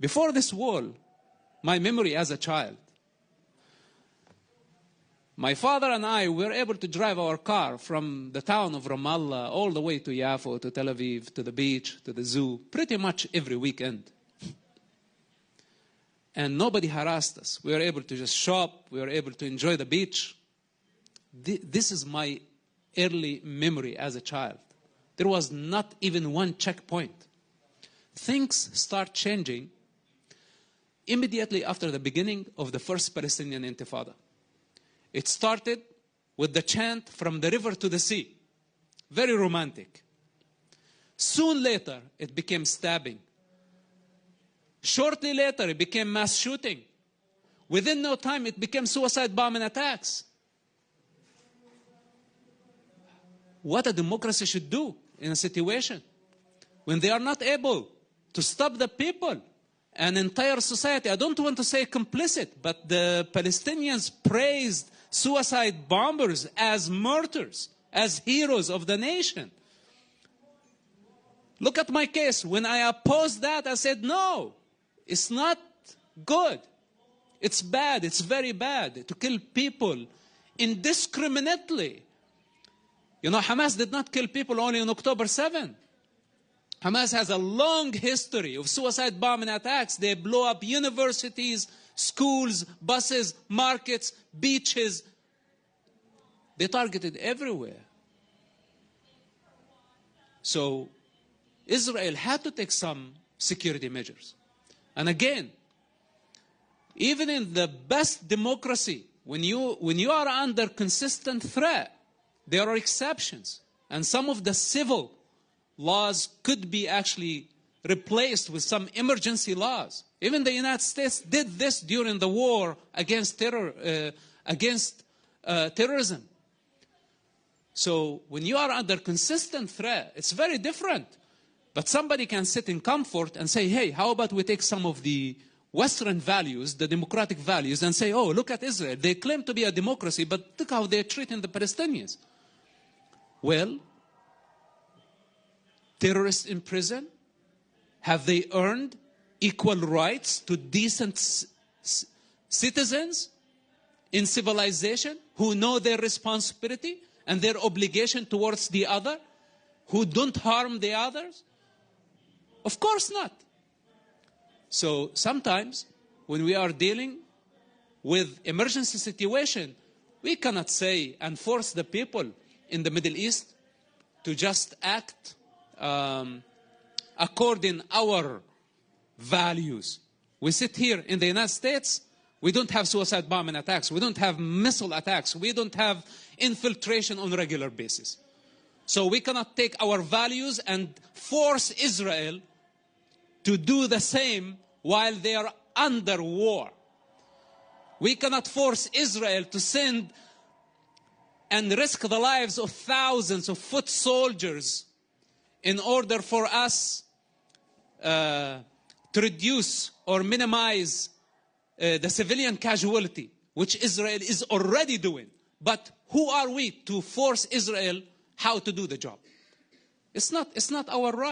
Before this wall, my memory as a child, my father and I were able to drive our car from the town of Ramallah all the way to Yafo, to Tel Aviv, to the beach, to the zoo, pretty much every weekend. And nobody harassed us. We were able to just shop. We were able to enjoy the beach. This is my early memory as a child. There was not even one checkpoint. Things start changing immediately after the beginning of the first Palestinian Intifada. It started with the chant from the river to the sea. Very romantic. Soon later, it became stabbing. Shortly later, it became mass shooting. Within no time, it became suicide bombing attacks. What a democracy should do in a situation when they are not able to stop the people, an entire society. I don't want to say complicit, but the Palestinians praised suicide bombers as martyrs, as heroes of the nation. Look at my case. When I opposed that, I said, no, it's not good. It's bad. It's very bad to kill people indiscriminately. You know, Hamas did not kill people only on October 7. Hamas has a long history of suicide bombing attacks. They blow up universities, schools, buses, markets, beaches. They targeted everywhere. So Israel had to take some security measures. And again, even in the best democracy, when you are under consistent threat, there are exceptions. And some of the civil laws could be actually replaced with some emergency laws. Even the United States did this during the war against terrorism. So when you are under consistent threat, it's very different. But somebody can sit in comfort and say, hey, how about we take some of the Western values, the democratic values, and say, oh, look at Israel. They claim to be a democracy, but look how they're treating the Palestinians. Well, terrorists in prison, have they earned equal rights to decent citizens in civilization who know their responsibility and their obligation towards the other, who don't harm the others? Of course not. So sometimes when we are dealing with emergency situation, we cannot say and force the people in the Middle East to just act according our values. We sit here in the United States, we don't have suicide bombing attacks, we don't have missile attacks, we don't have infiltration on a regular basis. So we cannot take our values and force Israel to do the same while they are under war. We cannot force Israel to send and risk the lives of thousands of foot soldiers in order for us to reduce or minimize the civilian casualty, which Israel is already doing. But who are we to force Israel how to do the job? It's not our right.